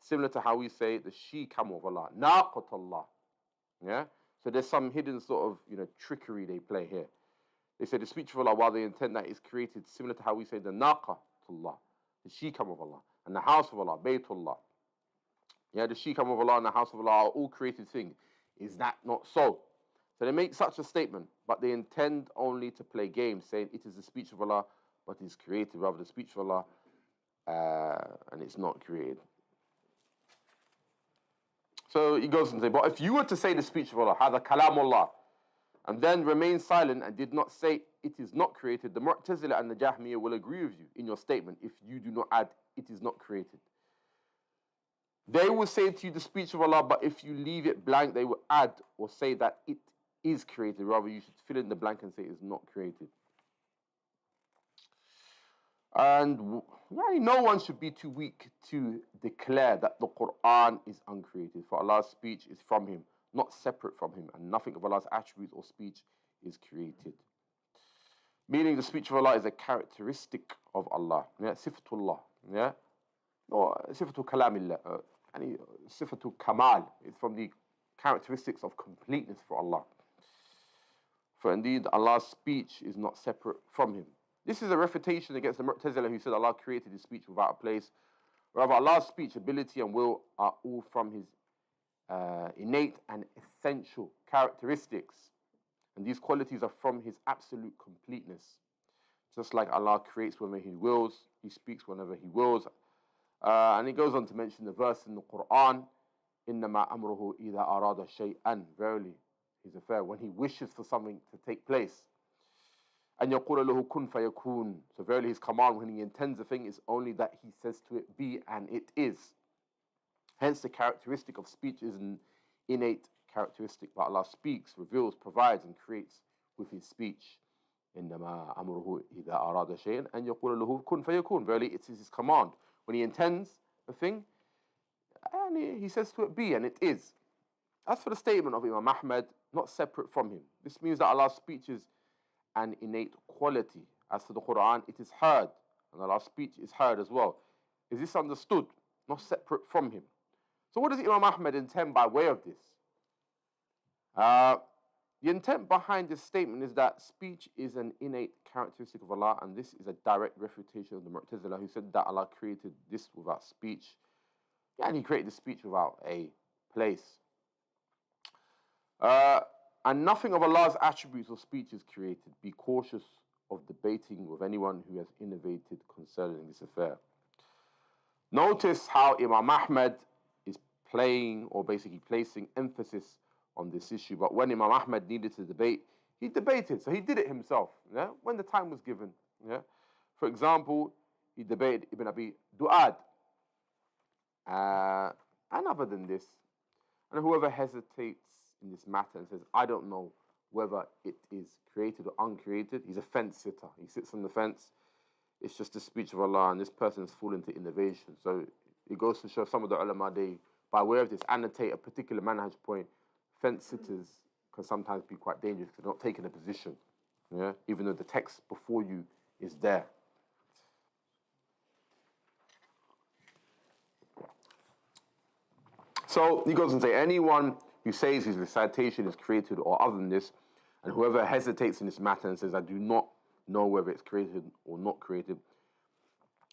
Similar to how we say the she-camel of Allah, naqat Allah. Yeah? So there's some hidden sort of, trickery they play here. They say the speech of Allah while they intend that it is created, similar to how we say the naqatullah, the she-camel of Allah, and the house of Allah, Baytullah. Yeah, the she-camel of Allah and the house of Allah are all created things. Is that not so? So they make such a statement, but they intend only to play games, saying it is the speech of Allah, but it is created, rather the speech of Allah, and it's not created. So he goes and says, but if you were to say the speech of Allah, هذا كلام الله, and then remain silent and did not say it is not created, the Mu'tazila and the Jahmiyyah will agree with you in your statement if you do not add it is not created. They will say to you the speech of Allah, but if you leave it blank, they will add or say that it is created. Rather, you should fill in the blank and say it is not created. And no one should be too weak to declare that the Quran is uncreated. For Allah's speech is from Him, not separate from Him. And nothing of Allah's attributes or speech is created. Meaning the speech of Allah is a characteristic of Allah. Yeah? Sifatullah. Yeah? Or Sifatul Kalamillah. Sifatul Kamal. It's from the characteristics of completeness for Allah. For indeed, Allah's speech is not separate from Him. This is a refutation against the Mu'tazila who said Allah created His speech without a place. Rather, Allah's speech, ability and will are all from His innate and essential characteristics. And these qualities are from His absolute completeness. Just like Allah creates whenever He wills, He speaks whenever He wills. And He goes on to mention the verse in the Quran, إِنَّمَا أَمْرُهُ إِذَا أَرَادَ شَيْئًا. Verily, His affair, when He wishes for something to take place. And يَقُولَ لَهُ كُنْ فَيَكُونُ. So verily His command when He intends a thing is only that He says to it, be, and it is. Hence the characteristic of speech is an innate characteristic. But Allah speaks, reveals, provides, and creates with His speech. إِنَّمَا أَمْرُهُ إِذَا أَرَادَ شَيْئًا أَنْ يَقُولَ لَهُ كُنْ فَيَكُونُ. Verily it is His command. When He intends a thing, and He says to it, be, and it is. As for the statement of Imam Ahmed, not separate from Him. This means that Allah's speech is an innate quality. As for the Quran, it is heard, and Allah's speech is heard as well. Is this understood? Not separate from Him. So what does Imam Ahmed intend by way of this? The intent behind this statement is that speech is an innate characteristic of Allah, and this is a direct refutation of the Mu'tazila who said that Allah created this without speech. Yeah, and He created the speech without a place. And nothing of Allah's attributes or speech is created. Be cautious of debating with anyone who has innovated concerning this affair. Notice how Imam Ahmed is playing or basically placing emphasis on this issue. But when Imam Ahmed needed to debate, he debated. So he did it himself, yeah? When the time was given. Yeah? For example, he debated Ibn Abi Du'ad. And other than this, and whoever hesitates in this matter and says, I don't know whether it is created or uncreated, he's a fence sitter. He sits on the fence. It's just the speech of Allah, and this person has fallen into innovation. So it goes to show some of the ulama, they, by way of this, annotate a particular manhaj point. Fence sitters can sometimes be quite dangerous because they're not taking a position, yeah? Even though the text before you is there. So he goes and says, anyone who says his recitation is created or other than this, and whoever hesitates in this matter and says, I do not know whether it's created or not created.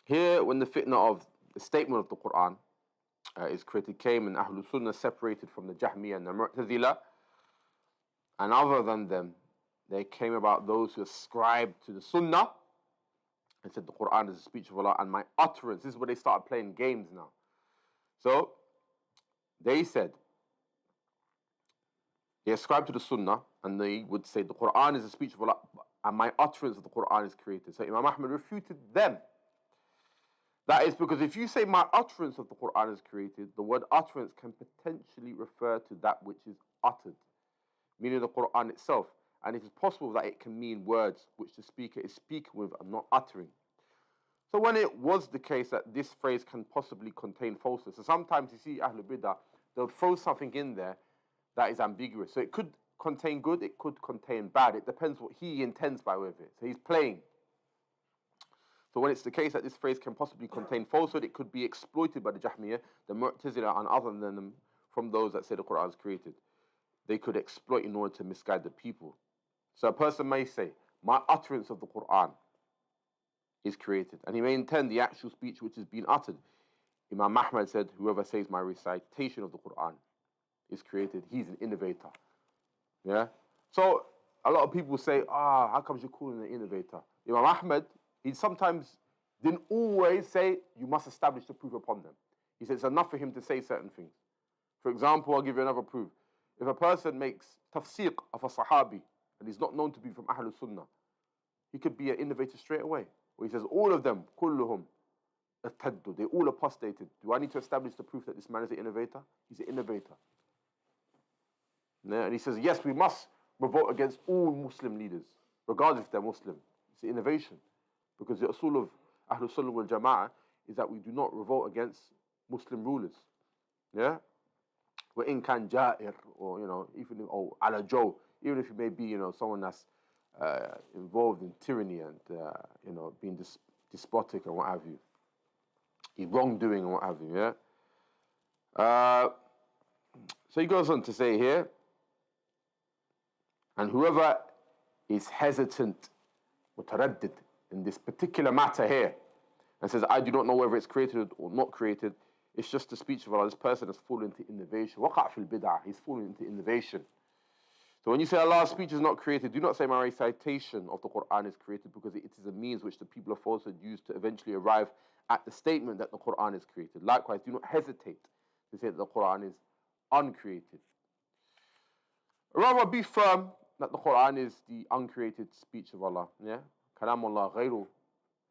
Here, when the fitna of the statement of the Quran is created, came, and DaaruSsunnah separated from the Jahmiyyah and the Mu'tazila, and other than them, they came about those who ascribed to the Sunnah and said the Quran is the speech of Allah and my utterance. This is where they started playing games now. So, they said, they ascribed to the Sunnah, and they would say the Quran is the speech of Allah, and my utterance of the Quran is created. So Imam Ahmed refuted them. That is because if you say my utterance of the Quran is created, the word utterance can potentially refer to that which is uttered, meaning the Quran itself. And it is possible that it can mean words which the speaker is speaking with and not uttering. So when it was the case that this phrase can possibly contain falsehood, so sometimes you see Ahlul Bidah, they'll throw something in there that is ambiguous. So it could contain good, it could contain bad. It depends what he intends by way of it. So he's playing. So when it's the case that this phrase can possibly contain falsehood, it could be exploited by the Jahmiyyah, the Mu'tazila, and other than them, from those that say the Quran is created. They could exploit in order to misguide the people. So a person may say, my utterance of the Quran is created. And he may intend the actual speech which is being uttered. Imam Ahmed said, whoever says my recitation of the Quran is created, he's an innovator. Yeah? So a lot of people say, how comes you're calling an innovator? Imam Ahmed, he sometimes didn't always say, you must establish the proof upon them. He said it's enough for him to say certain things. For example, I'll give you another proof. If a person makes tafsiq of a sahabi, and he's not known to be from DaaruSsunnah, he could be an innovator straight away. Where he says, all of them, kulluhum, irtaddu. They all apostated. Do I need to establish the proof that this man is an innovator? He's an innovator. Yeah? And he says, yes, we must revolt against all Muslim leaders, regardless if they're Muslim. It's an innovation. Because the usul of Ahlul Sunnah wal Jama'ah is that we do not revolt against Muslim rulers. Yeah? We're in kan ja'ir, or, even if, ala joe, even if you may be, someone that's involved in tyranny and, being despotic and what have you. Wrongdoing and what have you, yeah? So he goes on to say here, and whoever is hesitant, mutaraddid, in this particular matter here, and says, I do not know whether it's created or not created, it's just the speech of Allah. This person has fallen into innovation. Waqa' fil bid'ah. He's fallen into innovation. So when you say Allah's speech is not created, do not say my recitation of the Quran is created, because it is a means which the people of falsehood use to eventually arrive at the statement that the Quran is created. Likewise, do not hesitate to say that the Quran is uncreated. Rather, be firm that the Quran is the uncreated speech of Allah. Yeah? Kalam Allah ghayru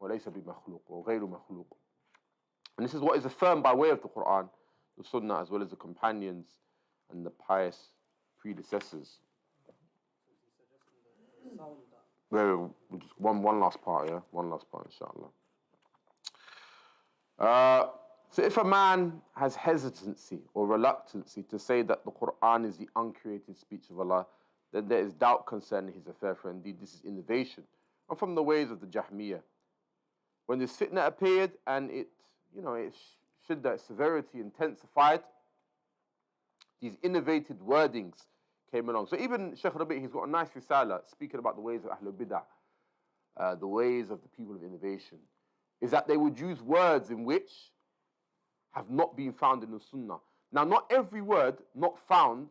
wa laysa bi makhluq, or ghayru makhluq. And this is what is affirmed by way of the Quran, the Sunnah, as well as the companions and the pious predecessors. Just one last part, yeah? One last part, inshallah. So if a man has hesitancy or reluctancy to say that the Quran is the uncreated speech of Allah, then there is doubt concerning his affair, for indeed this is innovation. And from the ways of the Jahmiyyah. When this fitna appeared and its shiddah, severity intensified, these innovated wordings came along. So even Shaykh Rabi', he's got a nice risala speaking about the ways of Ahlul Bid'ah, the ways of the people of innovation, is that they would use words in which have not been found in the Sunnah. Now, not every word not found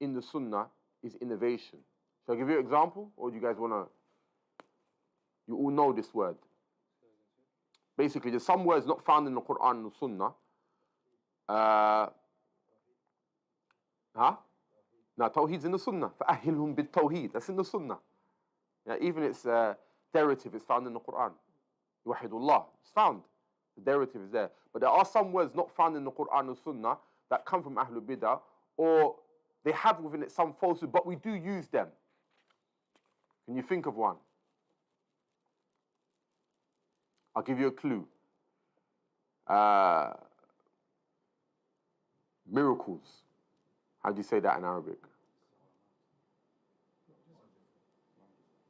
in the Sunnah is innovation. Shall I give you an example? Or do you guys want to... You all know this word. Basically, there's some words not found in the Quran and the Sunnah. Now, Tawheed's in the Sunnah. فَأَهِلْهُمْ بِالتَّوْهِيد. That's in the Sunnah. Yeah, even its derivative is found in the Quran. Wahidullah. It's found. The derivative is there. But there are some words not found in the Quran and Sunnah that come from Ahlul Bid'ah, or they have within it some falsehood, but we do use them. Can you think of one? I'll give you a clue. Miracles. How do you say that in Arabic?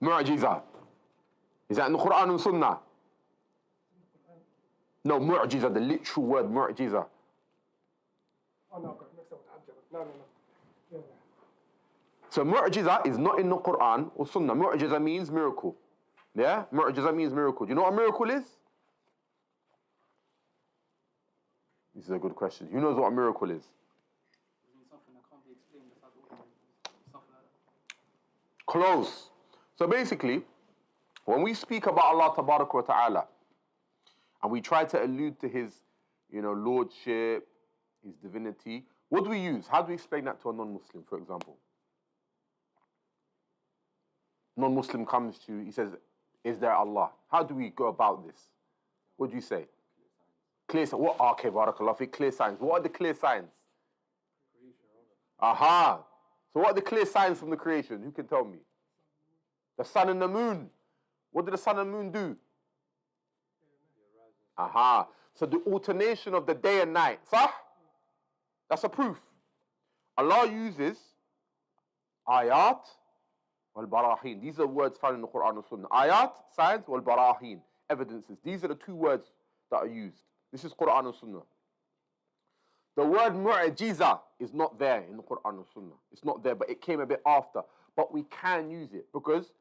Mu'jiza. Is that in the Quran and Sunnah? No, mu'jiza, the literal word mu'jiza. So mu'jiza is not in the Quran or Sunnah. Mu'jiza means miracle. Yeah? Mu'jiza means miracle. Do you know what a miracle is? This is a good question. Who knows what a miracle is? Something that can't be explained. Something like that. Close. So basically, when we speak about Allah Tabaraka wa Ta'ala, and we try to allude to his, lordship, his divinity, what do we use? How do we explain that to a non-Muslim, for example? Non-Muslim comes to you, he says, is there Allah? How do we go about this? What do you say? Clear signs. What? Okay, barakallah fi, clear signs. What are the clear signs? Aha. So what are the clear signs from the creation? Who can tell me? The sun and the moon. What do the sun and moon do? Aha. So the alternation of the day and night. Sah? That's a proof. Allah uses ayat wal barahin. These are words found in the Quran and Sunnah. Ayat, signs, wal barahin, evidences. These are the two words that are used. This is Quran and Sunnah. The word mu'jiza is not there in the Quran and Sunnah. It's not there, but it came a bit after. But we can use it because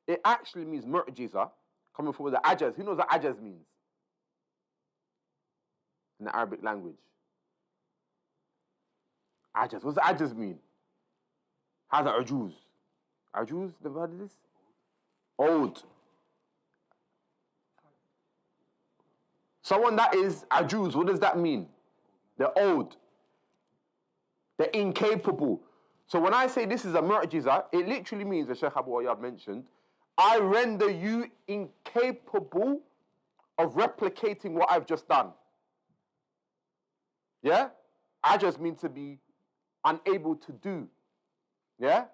it actually means mu'jiza, coming from the ajaz. Who knows what ajaz means? In the Arabic language. Ajaz. What does ajaz mean? How's that ajuz? Ajuz, never heard of this? Old. Someone that is ajuz, what does that mean? They're old. They're incapable. So when I say this is a mu'jiza, it literally means, as Shaykh Abu Ayyad mentioned, I render you incapable of replicating what I've just done. Yeah? Ajaz means to be unable to do. Yeah?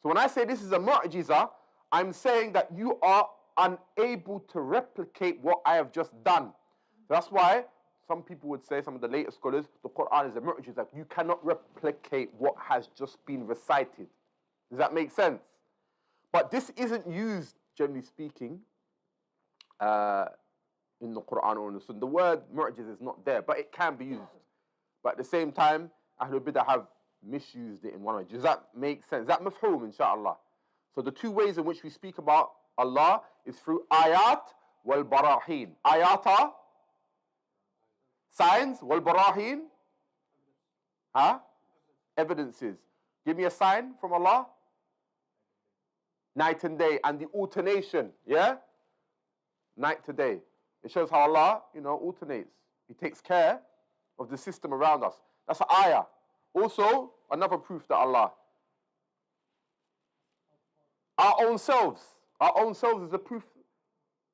So when I say this is a mu'jiza, I'm saying that you are unable to replicate what I have just done. That's why some people would say, some of the later scholars, the Quran is a mu'jiza. You cannot replicate what has just been recited. Does that make sense? But this isn't used, generally speaking, in the Quran or in the Sunnah. The word mu'jiza is not there, but it can be used. But at the same time, Ahlul Bidah have misused it in one way. Does that make sense? Is that mafhoom, inshaAllah? So the two ways in which we speak about Allah is through ayat wal barahin. Ayat are signs, wal barahin, evidences. Give me a sign from Allah. Night and day, and the alternation, yeah? Night to day. It shows how Allah, alternates. He takes care of the system around us. That's an ayah. Also, another proof that Allah. Our own selves is a proof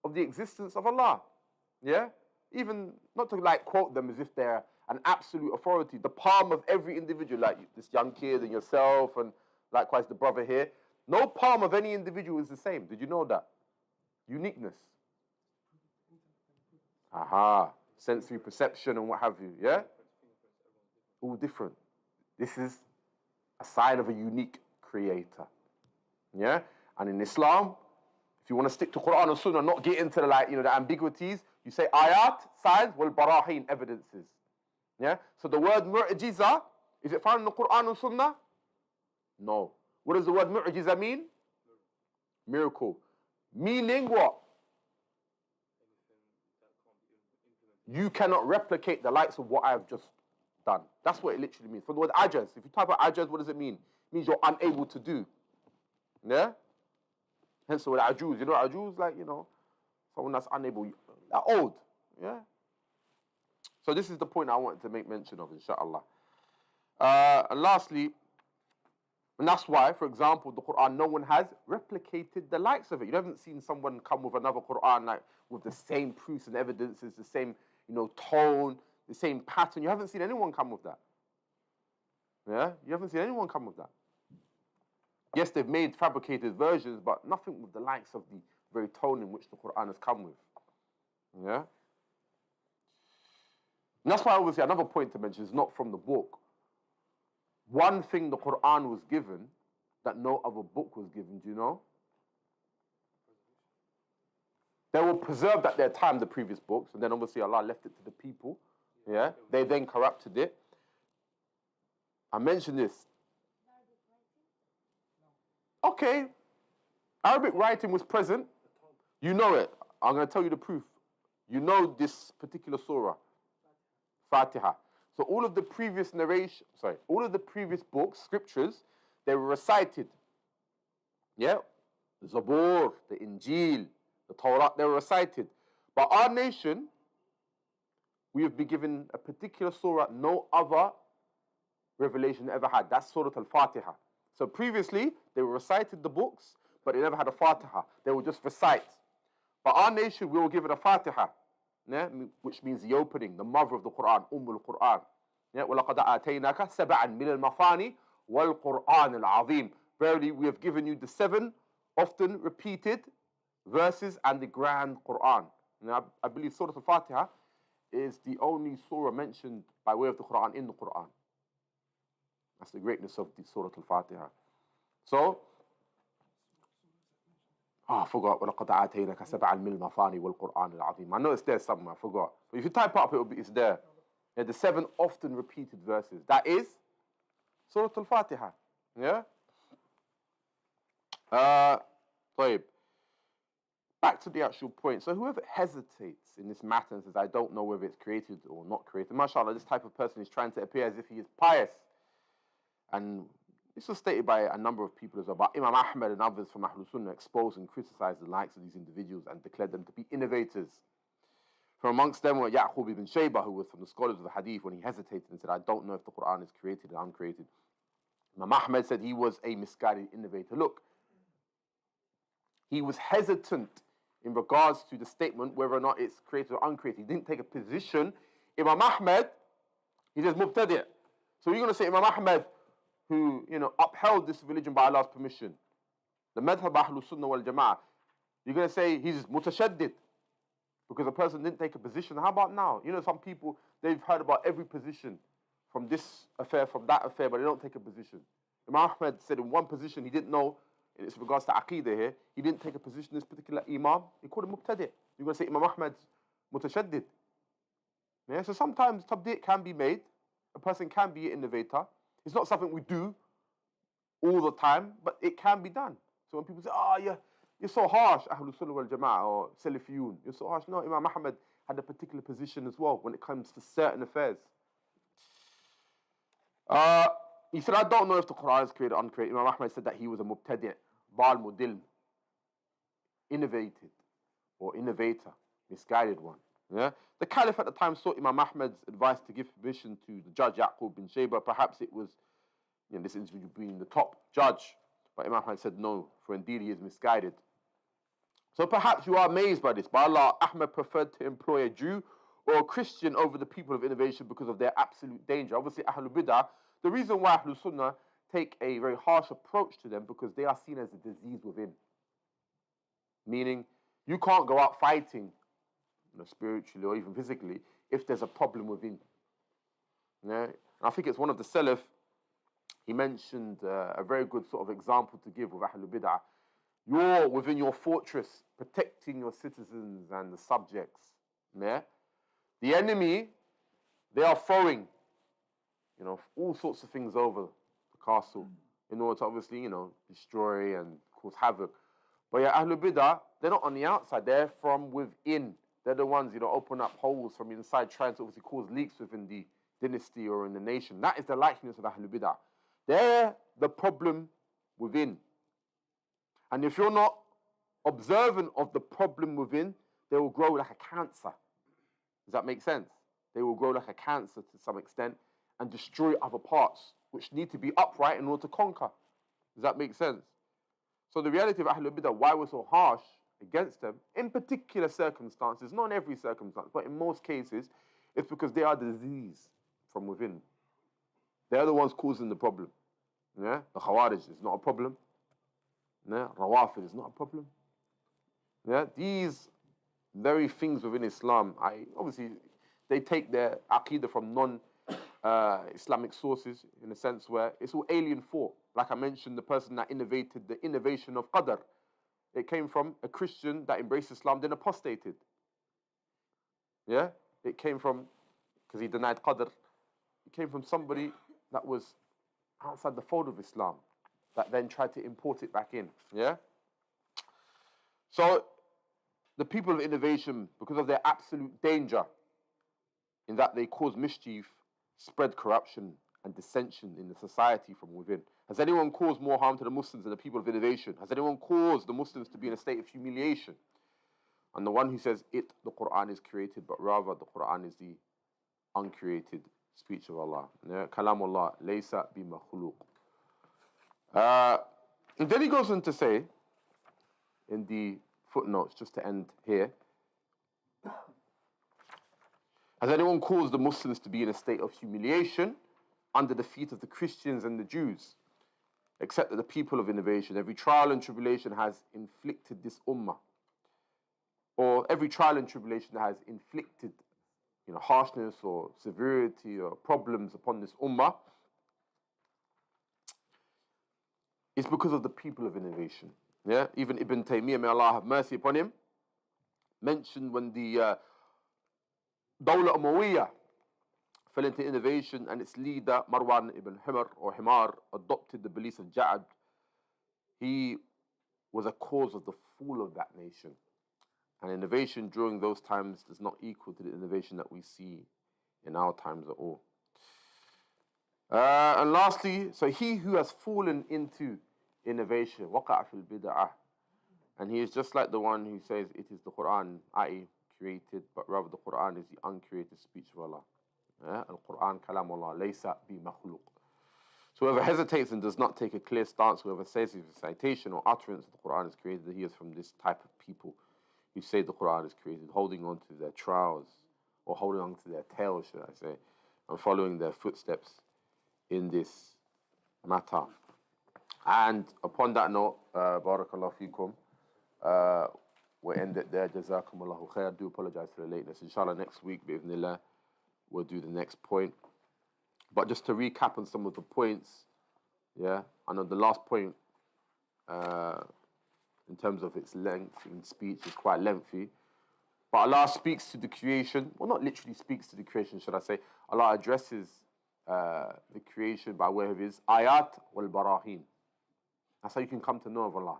of the existence of Allah. Yeah? Even, not to quote them as if they're an absolute authority. The palm of every individual, like this young kid and yourself, and likewise the brother here. No palm of any individual is the same. Did you know that? Uniqueness. Aha. Sensory perception and what have you, yeah? All different. This is a sign of a unique creator. Yeah? And in Islam, if you want to stick to Quran and Sunnah, not get into the ambiguities, you say ayat, signs, wal barahin, evidences. Yeah? So the word mu'jiza, is it found in the Quran and Sunnah? No. What does the word mu'jiza mean? Miracle. Meaning what? You cannot replicate the likes of what I have just done. That's what it literally means. For the word ajaz, if you type out ajaz, what does it mean? It means you're unable to do. Yeah? Hence the word ajuz. You know ajuz? Someone that's unable. They're old. Yeah? So this is the point I wanted to make mention of, inshaAllah. And lastly, and that's why, for example, the Quran, no one has replicated the likes of it. You haven't seen someone come with another Quran with the same proofs and evidences, the same, tone, the same pattern. You haven't seen anyone come with that. Yeah? You haven't seen anyone come with that. Yes, they've made fabricated versions, but nothing with the likes of the very tone in which the Quran has come with. Yeah? And that's why, obviously, another point to mention is not from the book. One thing the Quran was given that no other book was given, do you know? They were preserved at their time, the previous books, and then obviously Allah left it to the people. Yeah? They then corrupted it. I mentioned this. Okay. Arabic writing was present. You know it. I'm going to tell you the proof. You know this particular surah. Fatiha. So all of the previous all of the previous books, scriptures, they were recited. Yeah? The Zabur, the Injil, the Torah, they were recited. But our nation, we have been given a particular surah no other revelation ever had. That's Surah Al-Fatiha. So previously, they were recited the books, but they never had a Fatiha. They would just recite. But our nation, we were given a Fatiha. Yeah, which means the opening, the mother of the Quran, Quran. Yeah, وَلَقَدْ آتَيْنَاكَ سَبْعًا مِنَ الْمَثَانِ وَالْقُرْآنِ الْعَظِيمِ. Verily, we have given you the 7 often repeated verses and the grand Quran. Now, I believe Surah Al-Fatiha is the only surah mentioned by way of the Quran in the Quran. That's the greatness of the Surah Al-Fatiha. So, I forgot. وَلَقَدْ آتَيْنَاكَ سَبْعًا مِنَ الْمَثَانِ وَالْقُرْآنِ الْعَظِيمِ. I know it's there somewhere. I forgot. But if you type up, it's there. Yeah, the 7 often repeated verses. That is Surah Al-Fatiha. Yeah? طيب. Back to the actual point. So whoever hesitates in this matter and says, I don't know whether it's created or not created, mashallah, this type of person is trying to appear as if he is pious. And this was stated by a number of people as well, but Imam Ahmed and others from DaaruSsunnah exposed and criticized the likes of these individuals and declared them to be innovators. From amongst them were Ya'qub ibn Shaybah, who was from the scholars of the hadith, when he hesitated and said, I don't know if the Quran is created or uncreated. Imam Ahmed said he was a misguided innovator. Look, he was hesitant in regards to the statement whether or not it's created or uncreated. He didn't take a position. Imam Ahmed, he says mubtadi'. So you're going to say Imam Ahmed, who upheld this religion by Allah's permission, the madhab Ahlus Sunnah wal Jama'ah, you're going to say he's mutashaddid because a person didn't take a position. How about now? Some people, they've heard about every position from this affair, from that affair, but they don't take a position. Imam Ahmed said in one position he didn't know, in regards to Aqidah here, he didn't take a position in this particular Imam. He called him mubtadi'. You're going to say Imam Ahmed's mutashaddid. Yeah? So sometimes tabdi' can be made. A person can be an innovator. It's not something we do all the time, but it can be done. So when people say, you're so harsh, Ahlus Sunnah wal Jama'ah or Salafiyun, you're so harsh. No, Imam Ahmed had a particular position as well when it comes to certain affairs. He said, I don't know if the Quran is created or uncreated. Imam Ahmed said that he was a mubtadi', bal mudil, innovated or innovator, misguided one. Yeah? The Caliph at the time sought Imam Ahmed's advice to give permission to the judge Yaqub bin Shayba. Perhaps it was this individual being the top judge. But Imam Ahmed said no, for indeed he is misguided. So perhaps you are amazed by this. By Allah, Ahmed preferred to employ a Jew or a Christian over the people of innovation because of their absolute danger. Obviously, Ahlul Bid'ah, the reason why Ahlul Sunnah take a very harsh approach to them because they are seen as a disease within. Meaning, you can't go out fighting spiritually or even physically if there's a problem within. Yeah? And I think it's one of the Salaf, he mentioned a very good sort of example to give with Ahlul Bid'ah. You're within your fortress, protecting your citizens and the subjects. Yeah? The enemy, they are throwing, all sorts of things over the castle in order to obviously, destroy and cause havoc. But yeah, Ahlul Bid'ah, they're not on the outside, they're from within. They're the ones, open up holes from inside, trying to obviously cause leaks within the dynasty or in the nation. That is the likeness of Ahlul Bid'ah. They're the problem within. And if you're not observant of the problem within, they will grow like a cancer. Does that make sense? They will grow like a cancer to some extent and destroy other parts, which need to be upright in order to conquer. Does that make sense? So the reality of Ahlul Bid'ah, why we're so harsh against them, in particular circumstances, not in every circumstance, but in most cases, it's because they are disease from within. They're the ones causing the problem. Yeah? The Khawarij is not a problem. Yeah? Rawafid is not a problem. Yeah? These very things within Islam, obviously, they take their Aqidah from non-Islamic sources in a sense where it's all alien thought. Like I mentioned, the person that innovated the innovation of Qadr, it came from a Christian that embraced Islam, then apostated. Yeah? It came from, because he denied Qadr, it came from somebody that was outside the fold of Islam, that then tried to import it back in. Yeah? So, the people of innovation, because of their absolute danger, in that they cause mischief, spread corruption and dissension in the society from within. Has anyone caused more harm to the Muslims than the people of innovation? Has anyone caused the Muslims to be in a state of humiliation? And the one who says the Quran is created, but rather the Quran is the uncreated speech of Allah. Kalamullah, laysa bi makhluq. And then he goes on to say, in the footnotes, just to end here, has anyone caused the Muslims to be in a state of humiliation under the feet of the Christians and the Jews? Except that the people of innovation, every trial and tribulation has inflicted this ummah. Or every trial and tribulation has inflicted harshness or severity or problems upon this ummah. It's because of the people of innovation. Yeah? Even Ibn Taymiyyah, may Allah have mercy upon him, mentioned when the Dawla Umayyah fell into innovation and its leader, Marwan ibn Himar, adopted the beliefs of Ja'ad. He was a cause of the fall of that nation. And innovation during those times does not equal to the innovation that we see in our times at all. And lastly, so he who has fallen into innovation, waqa'a fil bid'ah, and he is just like the one who says it is the Quran, i.e. created, but rather the Quran is the uncreated speech of Allah. Al-Quran kalamullah, laysa bi makhluq. So whoever hesitates and does not take a clear stance, whoever says his citation or utterance of the Quran is created, he is from this type of people. who say the Quran is created, holding on to their trowels, or holding on to their tails, should I say, and following their footsteps in this matter. And upon that note, barakallahu feekum, we'll end it there. Jazakumullahu khair. I do apologize for the lateness. Inshallah, next week, bi'idhnillah, we'll do the next point. But just to recap on some of the points, yeah, I know the last point, in terms of its length in speech, is quite lengthy. But Allah speaks to the creation, well, not literally speaks to the creation, should I say. Allah addresses the creation by way of His ayat wal barahin. That's how you can come to know of Allah.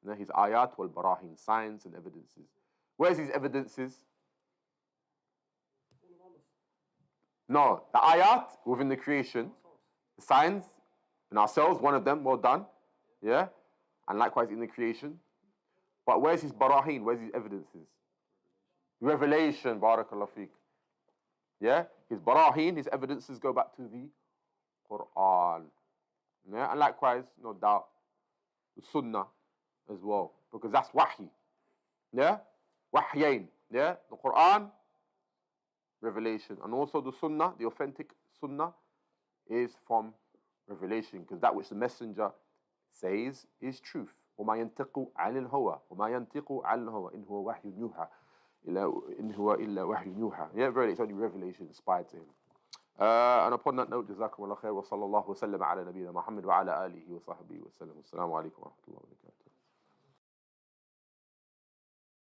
You know, His ayat wal barahin, signs and evidences. Where's His evidences? No, the ayat within the creation, the signs in ourselves, one of them, well done, yeah, and likewise in the creation. But where's His barahin? Where's His evidences? Revelation, barakallahu feek. Yeah, His barahin, His evidences go back to the Quran. Yeah, and likewise, no doubt, the Sunnah as well, because that's wahy. Yeah, wahyain. Yeah, the Quran, revelation, and also the Sunnah, the authentic Sunnah, is from revelation, because that which the messenger says is truth. وَمَا يَنْتِقُ عَنِ الْهَوَىٰ وَمَا يَنْتِقُ عَنِ الْهَوَىٰ إِنْ هُوَ وَحْيٌ يُوحَىٰ إِنْ هُوَ إِلَّا وَحْيٌ يُوحَىٰ. Yeah, really, it's only revelation inspired to him. And upon that note, جزاكم الله خير وصلى الله وسلم على نبينا محمد وعلى آله وصحبه وسلم. السلام عليكم ورحمة الله.